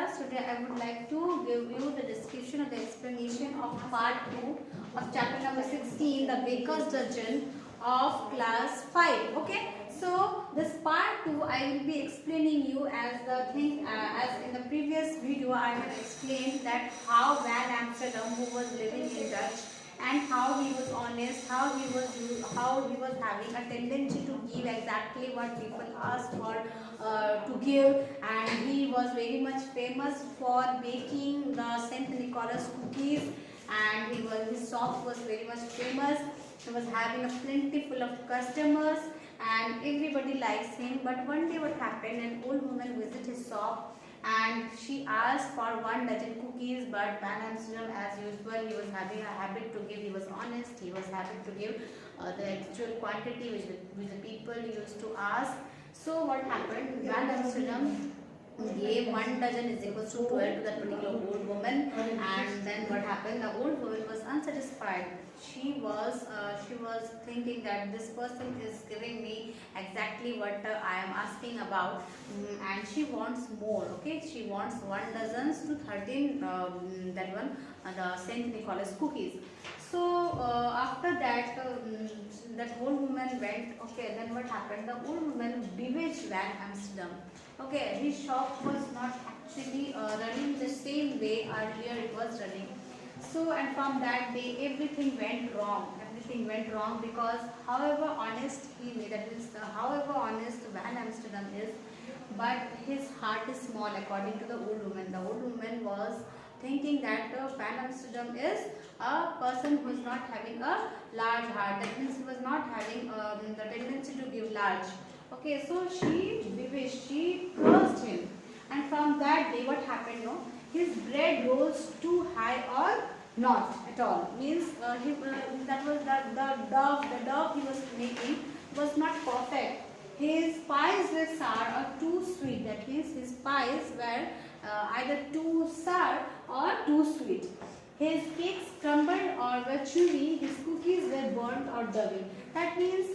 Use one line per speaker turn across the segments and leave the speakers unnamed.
class. Today I would like to give you the description of the explanation of part 2 of chapter number 16, the Baker's Dozen of class 5. Okay, so this part 2 I will be explaining you as the thing as in the previous video I have explained that how Van Amsterdam, who was living in Dutch, and how he was honest, how he was having a tendency to give exactly what people asked for to give, and he was very much famous for baking the Saint Nicholas cookies, and his shop was very much famous. He was having a plentiful of customers and everybody likes him. But one day what happened, an old woman visited his shop and she asked for 1 dozen cookies, but Van Amsterdam, as usual, he was having a habit to give. He was honest, he was happy to give the actual quantity which the people used to ask. So what happened, Van Amsterdam gave 1 dozen is equals to 12 to that particular old woman, and then what happened, the old woman was unsatisfied. She was thinking that this person is giving me exactly what I am asking about, and she wants more. Okay, she wants 1 dozen to 13 that one the Saint Nicholas cookies. So after that that old woman went. Okay, then what happened, the old woman bewitched Van Amsterdam. Okay, his shop was not actually running the same way earlier it was running. So, and from that day everything went wrong. Everything went wrong because however honest however honest Van Amsterdam is, but his heart is small according to the old woman. The old woman was thinking that Van Amsterdam is a person who is not having a large heart. That means he was not having the tendency to give large. Okay, so she bewitched, she cursed him, and from that day what happened? No, his bread rose too high or not at all. Means that was the dough he was making was not perfect. His pies were sour or too sweet. That means his pies were either too sour or too sweet. His cakes crumbled or were chewy. His cookies were burnt or duggy. That means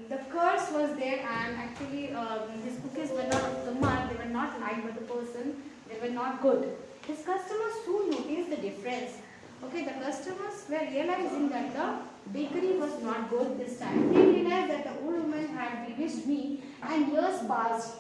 the curse was there, and actually his cookies were not of the mark. They were not liked by the person. They were not good. His customers soon noticed the difference. Okay, the customers were realizing that the bakery was not good this time. They realized that the old woman had bewitched me, and years passed.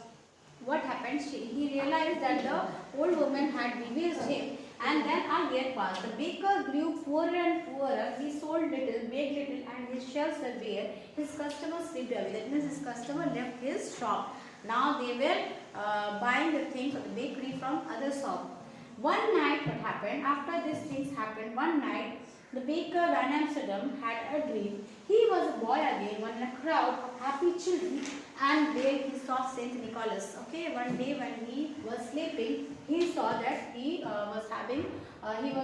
What happened? He realized that the old woman had bewitched him, and then a year passed. The baker grew poorer and poorer. He sold little, made little, and his shelves were bare. His customers slipped away. That means his customer left his shop. Now they were buying the things of the bakery from other shop. One night what happened, after these things happened, one night the baker Van Amsterdam had a dream. He was a boy again, one in a crowd of happy children, and there he saw Saint Nicholas. Okay, one day when he was sleeping, he saw that he was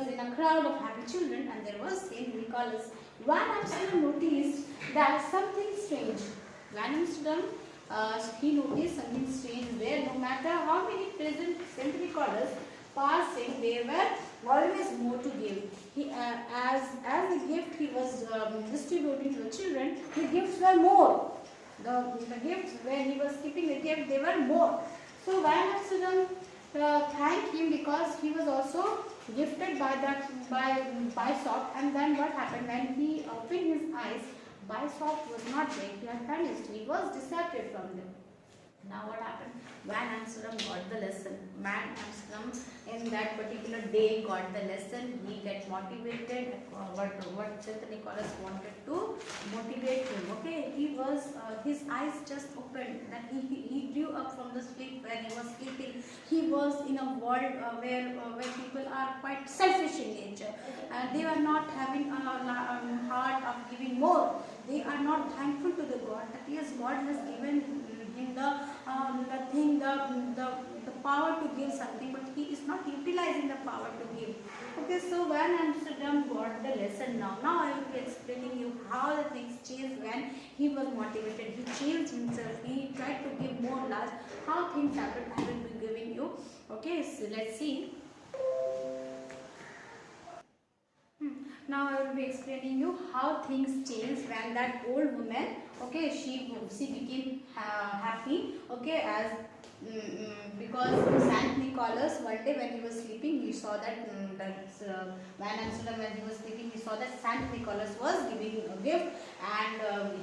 in a crowd of happy children, and there was Saint Nicholas. Van Amsterdam noticed that something strange. Van Amsterdam he noticed something strange there. No matter how many present Saint Nicholas passing, there were always more to give. He, as the gift he was distributing to the children, the gifts were more. The gifts, where he was keeping the gift, they were more. So Van Amsterdam thanked him because he was also gifted by shop. And then what happened, when he opened his eyes, Bishop was not there. He had vanished. He was disappeared from them. Now what happened? Van Amsterdam got the lesson. Van Amsterdam in that particular day got the lesson. He get motivated. What Saint Nicholas wanted to motivate him. Okay, he was his eyes just opened. That he grew up from the sleep where he was sleeping. He was in a world where people are quite selfish in nature, and they are not having a heart of giving more. They are not thankful to the God that yes, God has given him the power to give something, but he is not utilizing the power to give. Okay, so Van Amsterdam got the lesson now. Now I will be explaining you how the things changed when he was motivated. He changed himself. He tried to give more large. How things happened, I will be giving you. Okay, so let's see. Now I will be explaining you how things changed when that old woman, okay, she became happy, okay, as because Saint Nicholas, one day when he was sleeping, he saw that Van Amsterdam, when he was sleeping, he saw that Saint Nicholas was giving a gift, and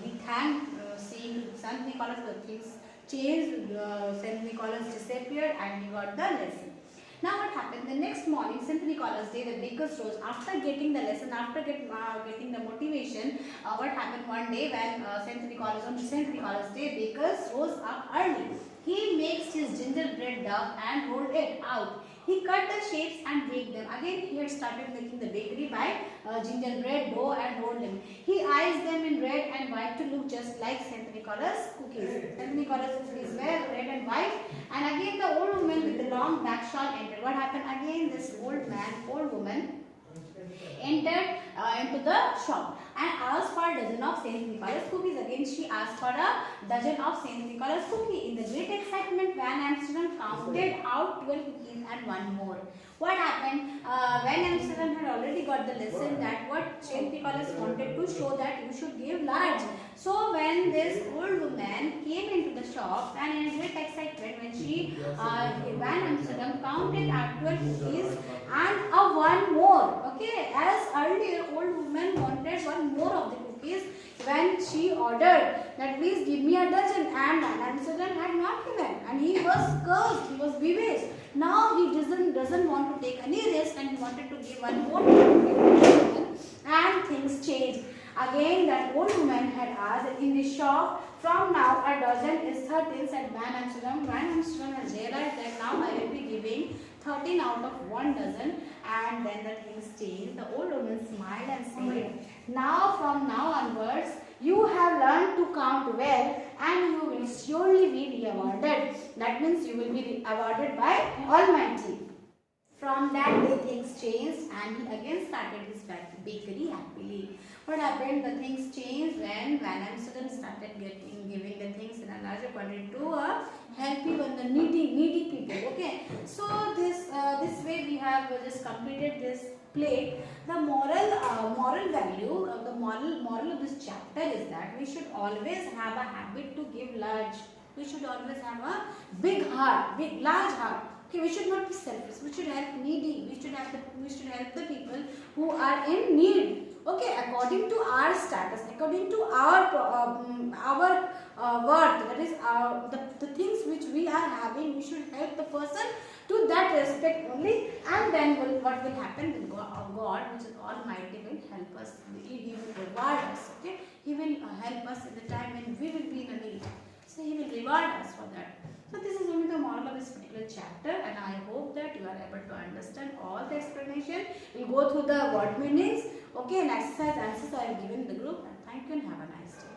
he thanked seeing Saint Nicholas. The things changed. Saint Nicholas disappeared, and he got the lesson. Now what happened? The next morning, Saint Nicholas Day, the bakers rose. After getting the lesson, after getting the motivation, what happened one day when Saint Nicholas Day, bakers rose up early. He makes his gingerbread dough and rolled it out. He cut the shapes and baked them. Again, he had started making the bakery by gingerbread dough and rolled them. He iced them in red and white to look just like Saint Nicholas cookies. Saint Nicholas cookies were red and white. And again, the old woman with the long black shawl entered. What happened? Again, this old woman entered into the shop and asked for a dozen of Saint Nicholas cookies. Again, she asked for a dozen of Saint Nicholas cookie. In the great excitement, Van Amsterdam counted out 12 cookies and one more. What happened? Van Amsterdam had already got the lesson that what Saint Nicholas wanted to show that you should give large. So when this old woman came into the shop, and in great excitement, when she Van Amsterdam counted out 12 cookies and one more. Okay, as earlier old woman wanted one more of the cookies, when she ordered that please give me a dozen, and Van Amsterdam had not given, and he was cursed, he was bewitched. Now he doesn't want to take any risk, and he wanted to give one more, and things changed. Again, that old woman had asked in the shop, from now a dozen is 13, said Van Amsterdam. Van Amsterdam has realized that now I will be giving 13 out of 1 dozen, and then the things changed. The old woman smiled and said, now from now onwards, you have learned to count well, and you will surely be rewarded. That means you will be awarded by Almighty. From that day things changed, and he again started his bakery happily. What happened? The things changed when Van Amsterdam started giving the things in a larger quantity to help even the needy people. Okay, so this way we have just completed this plate. The moral value, the moral of this chapter is that we should always have a habit to give large. We should always have a large heart. Okay, we should not be selfish. We should help needy. We should help the people who are in need. Okay, according to our status, according to our worth, that is the things which we are having, we should help the person to that respect only, and then what will happen with God, which is Almighty, will help us. He will reward us. Okay, He will help us in the time when we will be in a need. So He will reward us for that. So this is only the moral of this particular chapter, and I hope that you are able to understand all the explanation. We'll go through the word meanings, okay, and exercise answers I have given in the group. And thank you and have a nice day.